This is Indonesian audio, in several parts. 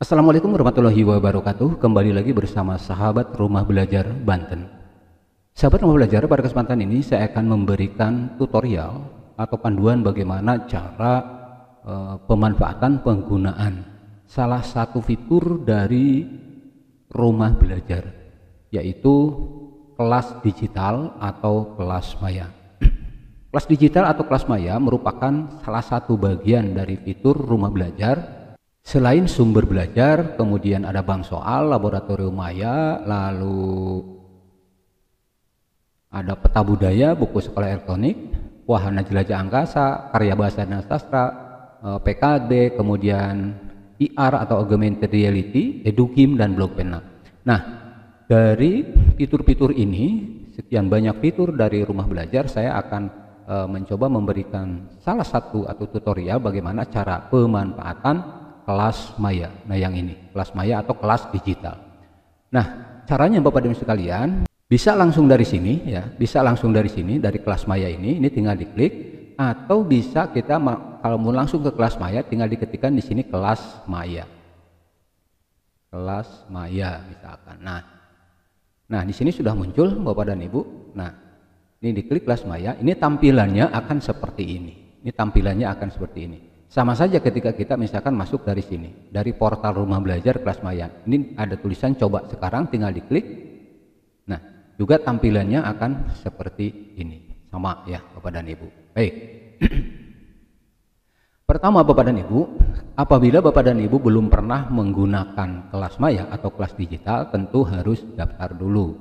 Assalamualaikum warahmatullahi wabarakatuh. Kembali lagi bersama sahabat Rumah Belajar Banten. Sahabat Rumah Belajar, pada kesempatan ini saya akan memberikan tutorial atau panduan bagaimana cara pemanfaatan penggunaan salah satu fitur dari Rumah Belajar, yaitu kelas digital atau kelas maya. Kelas digital atau kelas maya merupakan salah satu bagian dari fitur Rumah Belajar. Selain sumber belajar, kemudian ada bank soal, laboratorium maya, lalu ada peta budaya, buku sekolah elektronik, wahana jelajah angkasa, karya bahasa dan sastra, PKD, kemudian IR atau augmented reality, edukim, dan blog pena. Nah, dari fitur-fitur ini, sekian banyak fitur dari Rumah Belajar, saya akan mencoba memberikan salah satu atau tutorial bagaimana cara pemanfaatan kelas maya. Nah, yang ini kelas maya atau kelas digital. Nah, caranya Bapak dan Ibu sekalian bisa langsung dari sini ya, bisa langsung dari sini dari kelas maya ini tinggal diklik, atau bisa kita kalau mau langsung ke kelas maya tinggal diketikkan di sini kelas maya. Kelas maya misalkan. Nah, di sini sudah muncul Bapak dan Ibu. Nah, ini diklik kelas maya, ini tampilannya akan seperti ini. Ini tampilannya akan seperti ini. Sama saja ketika kita misalkan masuk dari sini, dari portal Rumah Belajar kelas maya. Ini ada tulisan coba sekarang, tinggal diklik. Nah, juga tampilannya akan seperti ini. Sama ya Bapak dan Ibu. Baik. Pertama Bapak dan Ibu, apabila Bapak dan Ibu belum pernah menggunakan kelas maya atau kelas digital, tentu harus daftar dulu.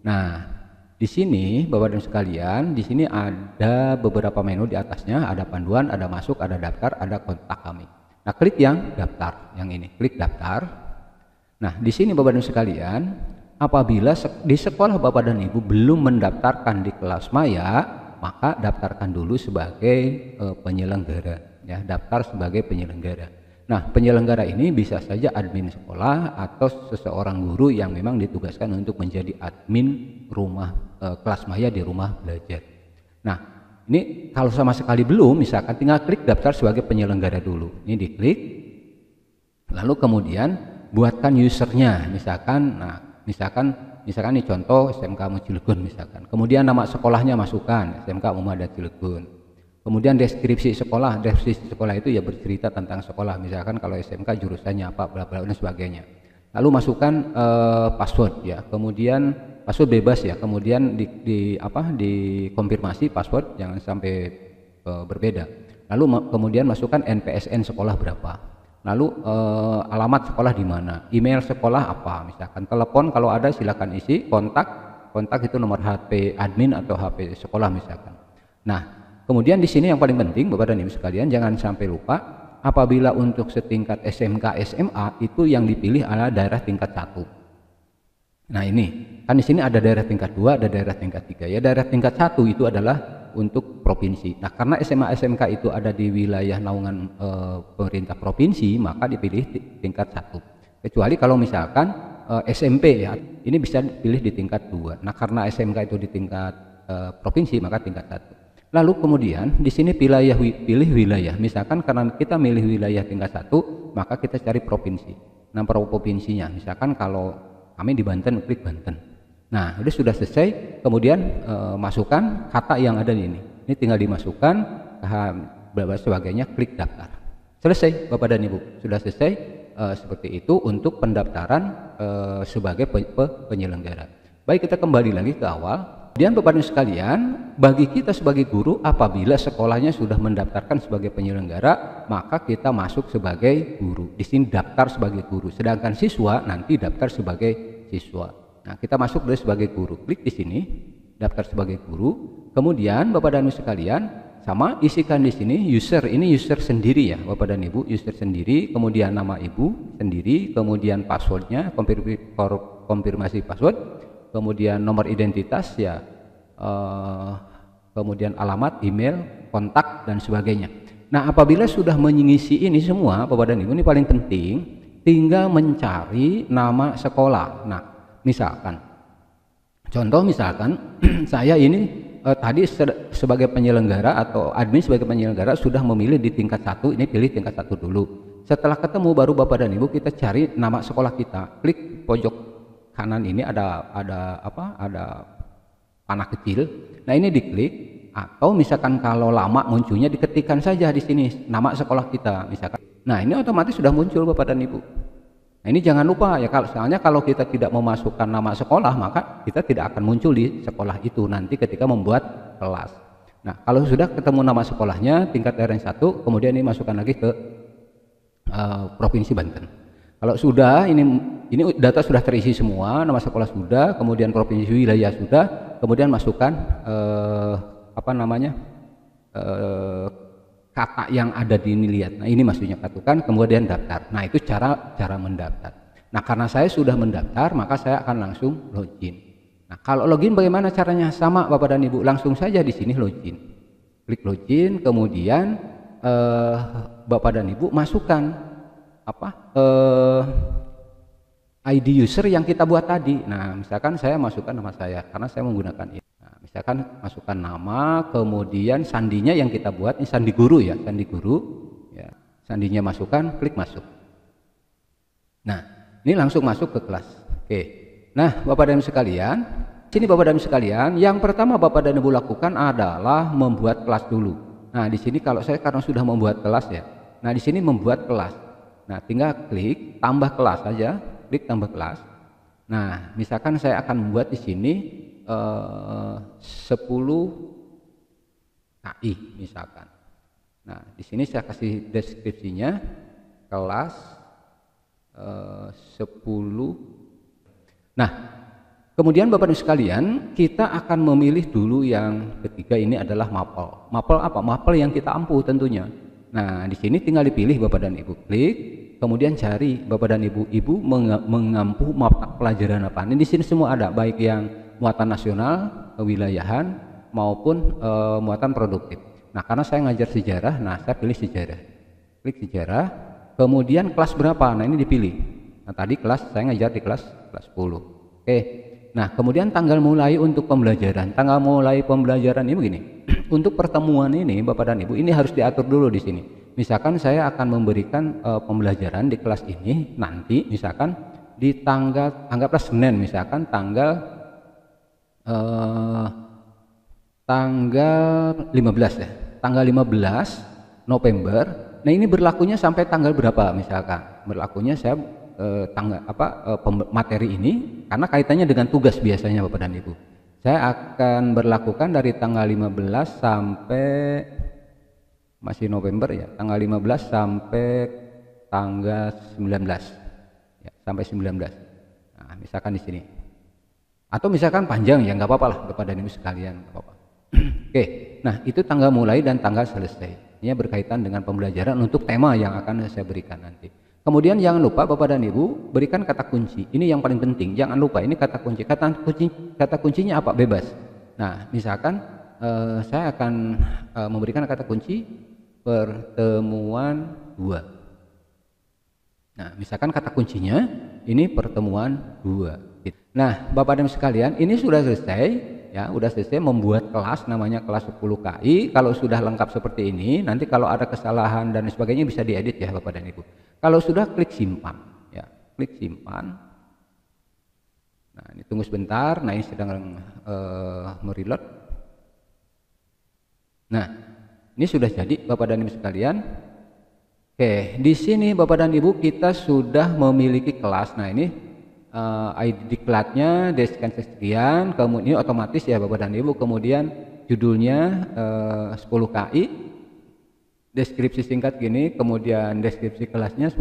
Nah, di sini Bapak dan sekalian, di sini ada beberapa menu di atasnya, ada panduan, ada masuk, ada daftar, ada kontak kami. Nah, klik yang daftar, yang ini, klik daftar. Nah, di sini Bapak dan sekalian, apabila di sekolah Bapak dan Ibu belum mendaftarkan di kelas maya, maka daftarkan dulu sebagai penyelenggara, ya, daftar sebagai penyelenggara. Nah, penyelenggara ini bisa saja admin sekolah atau seseorang guru yang memang ditugaskan untuk menjadi admin kelas maya di Rumah Belajar. Nah, ini kalau sama sekali belum, misalkan tinggal klik daftar sebagai penyelenggara dulu. Ini diklik, lalu kemudian buatkan usernya, misalkan, misalkan ini contoh SMK Cilegon misalkan. Kemudian nama sekolahnya masukkan SMK Muhammadiyah Cilegon. Kemudian deskripsi sekolah itu ya bercerita tentang sekolah, misalkan kalau SMK jurusannya apa, bla bla dan sebagainya. Lalu masukkan password ya, kemudian password bebas ya, kemudian dikonfirmasi password jangan sampai berbeda. Lalu kemudian masukkan NPSN sekolah berapa. Lalu alamat sekolah di mana, email sekolah apa, misalkan telepon kalau ada silakan isi, kontak itu nomor HP admin atau HP sekolah misalkan. Nah, kemudian di sini yang paling penting Bapak dan Ibu sekalian, jangan sampai lupa apabila untuk setingkat SMK SMA itu yang dipilih adalah daerah tingkat 1. Nah, ini kan di sini ada daerah tingkat 2, ada daerah tingkat 3. Ya, daerah tingkat 1 itu adalah untuk provinsi. Nah, karena SMA SMK itu ada di wilayah naungan pemerintah provinsi, maka dipilih tingkat 1. Kecuali kalau misalkan SMP ya, ini bisa dipilih di tingkat 2. Nah, karena SMK itu di tingkat provinsi, maka tingkat 1. Lalu kemudian di sini pilih wilayah. Misalkan karena kita milih wilayah tingkat 1, maka kita cari provinsi. Nah, provinsinya, misalkan kalau kami di Banten, klik Banten. Nah, ini sudah selesai. Kemudian masukkan kata yang ada di ini. Ini tinggal dimasukkan, sebagainya, klik daftar. Selesai Bapak dan Ibu, sudah selesai. Seperti itu untuk pendaftaran sebagai penyelenggara. Baik, kita kembali lagi ke awal. Kemudian Bapak dan sekalian, bagi kita sebagai guru, apabila sekolahnya sudah mendaftarkan sebagai penyelenggara, maka kita masuk sebagai guru. Di sini daftar sebagai guru, sedangkan siswa nanti daftar sebagai siswa. Nah, kita masuk dari sebagai guru, klik di sini, daftar sebagai guru. Kemudian Bapak dan Ibu sekalian, sama isikan di sini user, ini user sendiri ya Bapak dan Ibu, user sendiri, kemudian nama ibu sendiri, kemudian passwordnya, konfirmasi password, kemudian nomor identitas ya, kemudian alamat, email, kontak dan sebagainya. Nah, apabila sudah mengisi ini semua Bapak dan Ibu, ini paling penting, tinggal mencari nama sekolah. Nah, misalkan contoh saya ini tadi sebagai penyelenggara atau admin sebagai penyelenggara sudah memilih di tingkat 1, ini pilih tingkat 1 dulu. Setelah ketemu baru Bapak dan Ibu kita cari nama sekolah kita. Klik pojok kanan ini ada panah kecil. Nah, ini diklik, atau misalkan kalau lama munculnya diketikkan saja di sini nama sekolah kita misalkan. Nah, ini otomatis sudah muncul Bapak dan Ibu. Nah, ini jangan lupa ya, kalau kita tidak memasukkan nama sekolah maka kita tidak akan muncul di sekolah itu nanti ketika membuat kelas. Nah, kalau sudah ketemu nama sekolahnya tingkat RN1, kemudian ini masukkan lagi ke Provinsi Banten. Kalau sudah ini data sudah terisi semua, nama sekolah sudah, kemudian provinsi wilayah sudah, kemudian masukkan kata yang ada di ini, lihat. Nah, ini maksudnya katukan, kemudian daftar. Nah, itu cara mendaftar. Nah, karena saya sudah mendaftar, maka saya akan langsung login. Nah, kalau login bagaimana caranya? Sama Bapak dan Ibu, langsung saja di sini login. Klik login, kemudian Bapak dan Ibu masukkan ID user yang kita buat tadi. Nah, misalkan saya masukkan nama saya karena saya menggunakan ini. Nah, misalkan masukkan nama, kemudian sandinya yang kita buat, ini sandi guru ya, sandi guru ya. Sandinya masukkan, klik masuk. Nah, ini langsung masuk ke kelas. Oke. Nah, Bapak dan Ibu sekalian, sini Bapak dan Ibu sekalian, yang pertama Bapak dan Ibu lakukan adalah membuat kelas dulu. Nah, di sini kalau saya karena sudah membuat kelas ya. Nah, di sini membuat kelas. Nah, tinggal klik tambah kelas saja, klik tambah kelas. Nah, misalkan saya akan membuat di sini 10 KI misalkan. Nah, di sini saya kasih deskripsinya kelas 10. Nah, kemudian Bapak Ibu sekalian, kita akan memilih dulu yang ketiga, ini adalah mapel. Mapel apa? Mapel yang kita ampuh tentunya. Nah, di sini tinggal dipilih Bapak dan Ibu, klik, kemudian cari Bapak dan Ibu mengampu mata pelajaran apa. Ini di sini semua ada, baik yang muatan nasional, kewilayahan maupun muatan produktif. Nah, karena saya ngajar sejarah, nah saya pilih sejarah. Klik sejarah, kemudian kelas berapa? Nah, ini dipilih. Nah, tadi saya ngajar di kelas 10. Oke. Nah, kemudian tanggal mulai untuk pembelajaran. Tanggal mulai pembelajaran ini begini. Untuk pertemuan ini Bapak dan Ibu, ini harus diatur dulu di sini. Misalkan saya akan memberikan pembelajaran di kelas ini nanti misalkan di tanggal, anggaplah Senin misalkan tanggal 15 ya. Tanggal 15 November. Nah, ini berlakunya sampai tanggal berapa misalkan? Berlakunya saya materi ini karena kaitannya dengan tugas biasanya Bapak dan Ibu. Saya akan berlakukan dari tanggal 15 sampai masih November ya, tanggal 15 sampai tanggal 19 ya, sampai 19. Nah, misalkan di sini. Atau misalkan panjang ya, nggak apa-apa lah Bapak dan Ibu sekalian, nggak apa-apa. Oke, nah itu tanggal mulai dan tanggal selesai. Ini berkaitan dengan pembelajaran untuk tema yang akan saya berikan nanti. Kemudian jangan lupa Bapak dan Ibu berikan kata kunci. Ini yang paling penting. Jangan lupa ini kata kunci. Kata kuncinya apa? Bebas. Nah, misalkan saya akan memberikan kata kunci pertemuan 2. Nah, misalkan kata kuncinya ini pertemuan 2. Nah, Bapak dan Ibu sekalian, ini sudah selesai. Ya, udah selesai membuat kelas namanya kelas 10 KI. Kalau sudah lengkap seperti ini, nanti kalau ada kesalahan dan sebagainya bisa diedit ya Bapak dan Ibu. Kalau sudah klik simpan, ya, klik simpan. Nah, ini tunggu sebentar. Nah, ini sedang mereload. Nah, ini sudah jadi Bapak dan Ibu sekalian. Oke, di sini Bapak dan Ibu kita sudah memiliki kelas. Nah, ini ID diklatnya deskan sekian, kemudian otomatis ya Bapak dan Ibu, kemudian judulnya 10 KI, deskripsi singkat gini, kemudian deskripsi kelasnya,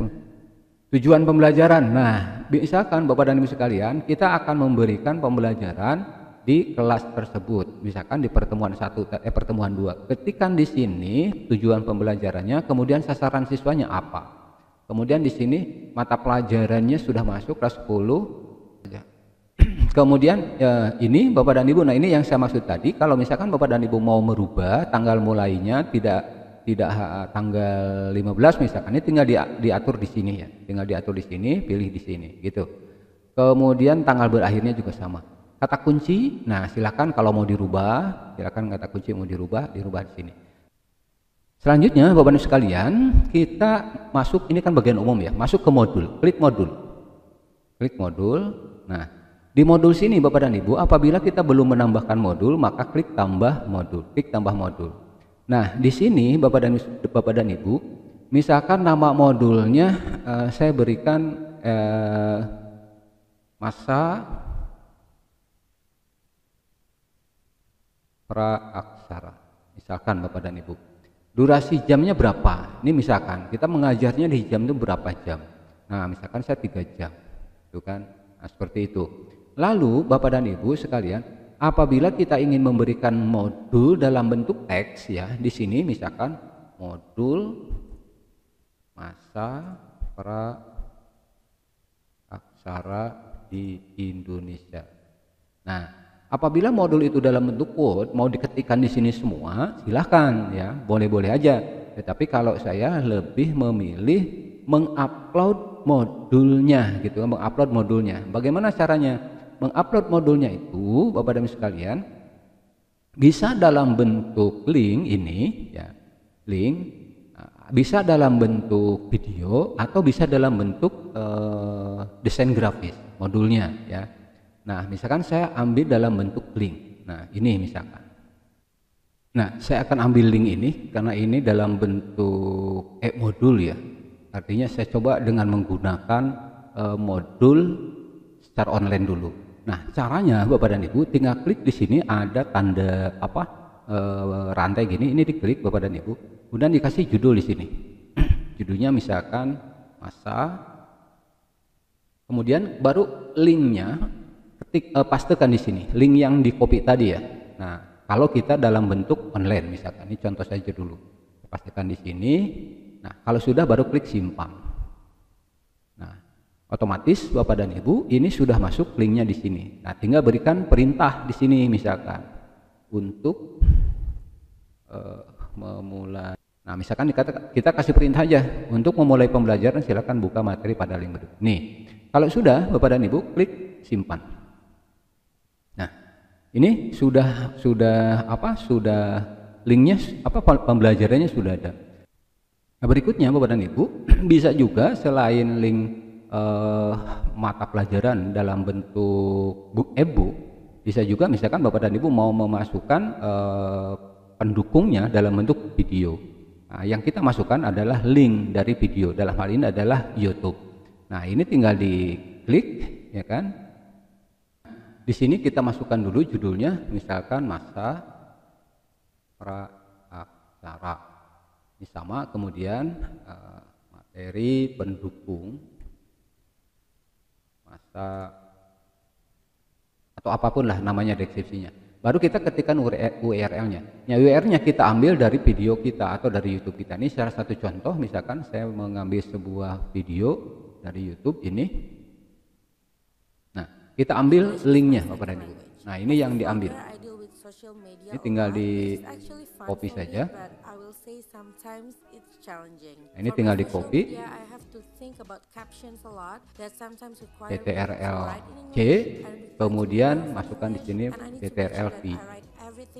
tujuan pembelajaran. Nah, misalkan Bapak dan Ibu sekalian, kita akan memberikan pembelajaran di kelas tersebut, misalkan di pertemuan 2. Ketikkan di sini tujuan pembelajarannya, kemudian sasaran siswanya apa. Kemudian di sini mata pelajarannya sudah masuk kelas 10. Kemudian ini Bapak dan Ibu, nah ini yang saya maksud tadi, kalau misalkan Bapak dan Ibu mau merubah tanggal mulainya tidak tanggal 15 misalkan, ini tinggal diatur di sini ya. Tinggal diatur di sini, pilih di sini gitu. Kemudian tanggal berakhirnya juga sama. Kata kunci, nah silakan kalau mau dirubah, silakan kata kunci mau dirubah di sini. Selanjutnya Bapak Ibu sekalian, kita masuk, ini kan bagian umum ya, masuk ke modul, klik modul. Klik modul. Nah, di modul sini Bapak dan Ibu, apabila kita belum menambahkan modul, maka klik tambah modul, klik tambah modul. Nah, di sini Bapak dan Ibu, misalkan nama modulnya saya berikan masa praaksara. Misalkan Bapak dan Ibu. Durasi jamnya berapa? Ini misalkan kita mengajarnya di jam itu berapa jam. Nah, misalkan saya 3 jam. Itu kan. Nah, seperti itu. Lalu Bapak dan Ibu sekalian, apabila kita ingin memberikan modul dalam bentuk teks ya, di sini misalkan modul masa praaksara di Indonesia. Nah, apabila modul itu dalam bentuk quote mau diketikkan di sini semua, silahkan ya, boleh-boleh aja. Tetapi kalau saya lebih memilih mengupload modulnya gitu, mengupload modulnya. Bagaimana caranya? Mengupload modulnya itu, Bapak dan Ibu sekalian, bisa dalam bentuk link ini ya, link, bisa dalam bentuk video atau bisa dalam bentuk desain grafis modulnya ya. Nah, misalkan saya ambil dalam bentuk link. Nah, ini misalkan. Nah, saya akan ambil link ini karena ini dalam bentuk modul ya. Artinya saya coba dengan menggunakan modul secara online dulu. Nah, caranya Bapak dan Ibu tinggal klik di sini ada tanda rantai gini, ini diklik Bapak dan Ibu. Kemudian dikasih judul di sini. Judulnya misalkan masa. Kemudian baru linknya pastekan di sini link yang di copy tadi ya. Nah, kalau kita dalam bentuk online misalkan, ini contoh saja dulu, pastikan di sini. Nah, kalau sudah baru klik simpan. Nah, otomatis Bapak dan Ibu ini sudah masuk linknya di sini. Nah, tinggal berikan perintah di sini misalkan untuk memulai. Nah, misalkan kita kasih perintah aja untuk memulai pembelajaran, silakan buka materi pada link berikut. Nih, kalau sudah Bapak dan Ibu klik simpan. Ini sudah linknya pembelajarannya sudah ada. Nah, berikutnya Bapak dan Ibu bisa juga selain link mata pelajaran dalam bentuk e-book, bisa juga misalkan Bapak dan Ibu mau memasukkan pendukungnya dalam bentuk video. Nah, yang kita masukkan adalah link dari video, dalam hal ini adalah YouTube. Nah, ini tinggal diklik ya kan. Di sini kita masukkan dulu judulnya, misalkan masa praaksara. Ini sama, kemudian materi pendukung masa atau apapun lah namanya deskripsinya. Baru kita ketikkan URL-nya. Ya, URL-nya kita ambil dari video kita atau dari YouTube kita. Ini salah satu contoh, misalkan saya mengambil sebuah video dari YouTube ini. Kita ambil linknya Bapak dan Ibu. Nah, ini yang diambil. Ini tinggal di copy saja. Nah, ini tinggal di copy. CTRL-C, kemudian masukkan di sini CTRL-V.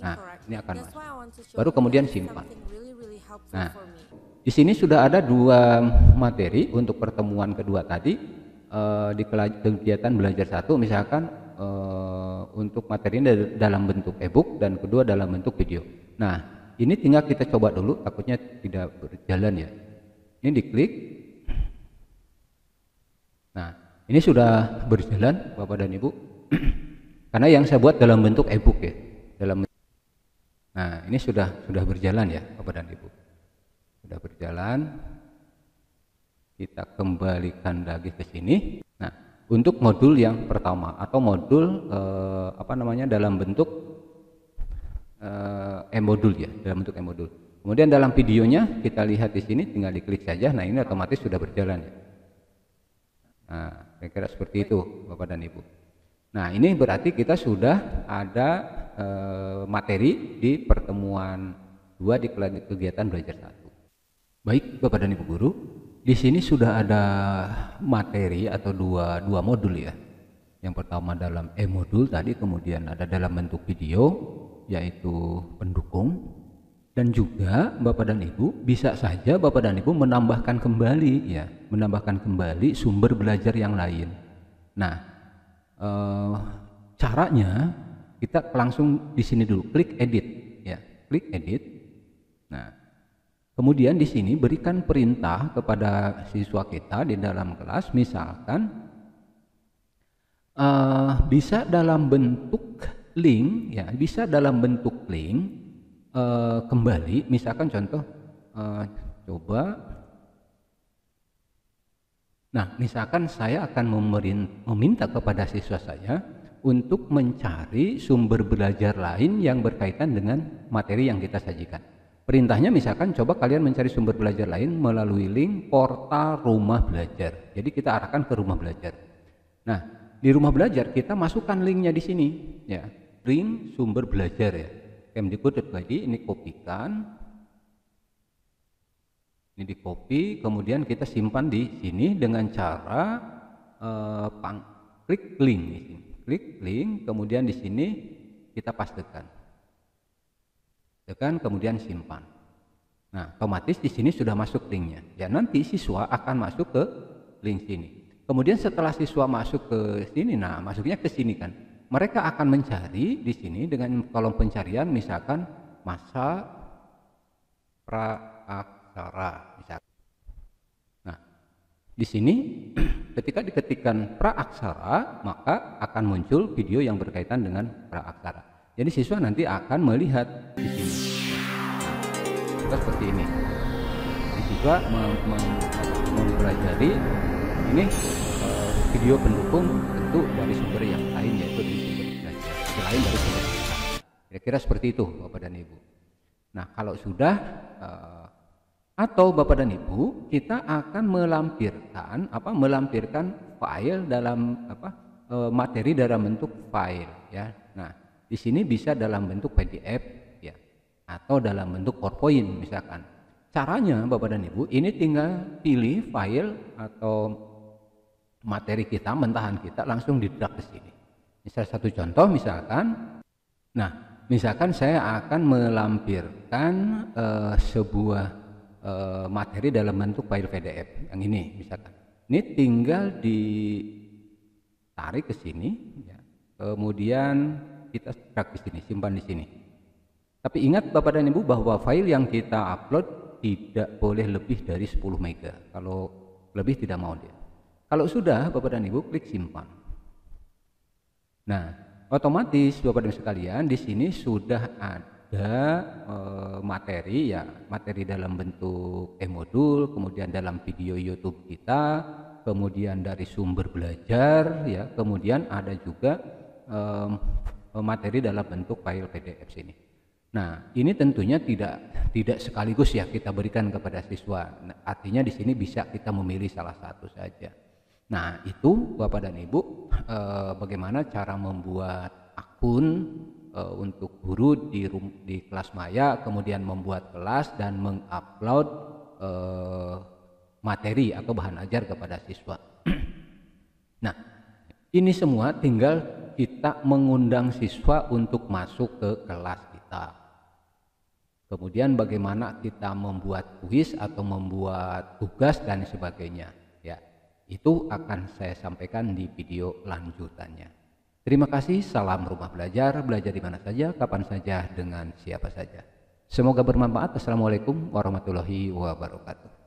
Nah, ini akan masuk. Baru kemudian simpan. Nah, di sini sudah ada 2 materi untuk pertemuan kedua tadi. Di kegiatan belajar 1 misalkan untuk materi ini dalam bentuk e-book dan kedua dalam bentuk video. Nah, ini tinggal kita coba dulu, takutnya tidak berjalan ya. Ini diklik. Nah, ini sudah berjalan Bapak dan Ibu. Karena yang saya buat dalam bentuk e-book ya. Nah, ini sudah berjalan ya Bapak dan Ibu. Sudah berjalan. Kita kembalikan lagi ke sini. Nah, untuk modul yang pertama atau modul dalam bentuk e-modul ya, dalam bentuk e-modul. Kemudian dalam videonya kita lihat di sini, tinggal diklik saja. Nah, ini otomatis sudah berjalan ya. Nah, kira-kira seperti itu Bapak dan Ibu. Nah, ini berarti kita sudah ada materi di pertemuan 2 di kegiatan belajar 1. Baik Bapak dan Ibu guru, di sini sudah ada materi atau dua modul ya. Yang pertama dalam e-modul tadi, kemudian ada dalam bentuk video yaitu pendukung. Dan juga Bapak dan Ibu, bisa saja Bapak dan Ibu menambahkan kembali ya, menambahkan kembali sumber belajar yang lain. Nah, caranya kita langsung di sini dulu, klik edit ya, klik edit. Nah, kemudian di sini berikan perintah kepada siswa kita di dalam kelas, misalkan bisa dalam bentuk link ya, bisa dalam bentuk link kembali, misalkan contoh coba. Nah, misalkan saya akan meminta kepada siswa saya untuk mencari sumber belajar lain yang berkaitan dengan materi yang kita sajikan. Perintahnya misalkan coba kalian mencari sumber belajar lain melalui link portal rumah belajar. Jadi kita arahkan ke rumah belajar. Nah, di rumah belajar kita masukkan linknya di sini ya, link sumber belajar ya. Kemdikbud.id, ini kopikan, ini di copy, kemudian kita simpan di sini dengan cara klik link di sini, klik link, kemudian di sini kita pastekan, tekan, kemudian simpan. Nah, otomatis di sini sudah masuk linknya. Ya, nanti siswa akan masuk ke link sini. Kemudian setelah siswa masuk ke sini, nah masuknya ke sini kan. Mereka akan mencari di sini dengan kolom pencarian misalkan masa praaksara misalkan. Nah, di sini ketika diketikkan praaksara maka akan muncul video yang berkaitan dengan praaksara. Jadi siswa nanti akan melihat di sini. Nah, seperti ini. Jadi siswa mempelajari ini video pendukung tentu dari sumber yang lain, yaitu dari sumber belajar selain dari sumber kita. Kira-kira seperti itu Bapak dan Ibu. Nah, kalau sudah atau Bapak dan Ibu, kita akan melampirkan file dalam materi dalam bentuk file ya. Nah, di sini bisa dalam bentuk PDF ya, atau dalam bentuk PowerPoint misalkan. Caranya Bapak dan Ibu, ini tinggal pilih file atau materi kita, mentahan kita, langsung di-drag ke sini. Misal satu contoh misalkan, nah misalkan saya akan melampirkan sebuah materi dalam bentuk file PDF yang ini misalkan. Ini tinggal ditarik ke sini, ya. Kemudian kita drag di sini, simpan di sini. Tapi ingat Bapak dan Ibu bahwa file yang kita upload tidak boleh lebih dari 10 mega. Kalau lebih tidak mau dia. Kalau sudah Bapak dan Ibu klik simpan. Nah, otomatis Bapak dan Ibu sekalian di sini sudah ada materi ya, materi dalam bentuk e-modul, kemudian dalam video YouTube kita, kemudian dari sumber belajar ya, kemudian ada juga materi dalam bentuk file PDF sini. Nah, ini tentunya tidak sekaligus ya kita berikan kepada siswa. Nah, artinya di sini bisa kita memilih salah satu saja. Nah, itu Bapak dan Ibu bagaimana cara membuat akun untuk guru di kelas maya, kemudian membuat kelas dan mengupload materi atau bahan ajar kepada siswa. Nah, ini semua tinggal kita mengundang siswa untuk masuk ke kelas kita. Kemudian bagaimana kita membuat kuis atau membuat tugas dan sebagainya. Itu akan saya sampaikan di video lanjutannya. Terima kasih, salam rumah belajar, belajar di mana saja, kapan saja, dengan siapa saja. Semoga bermanfaat. Assalamualaikum warahmatullahi wabarakatuh.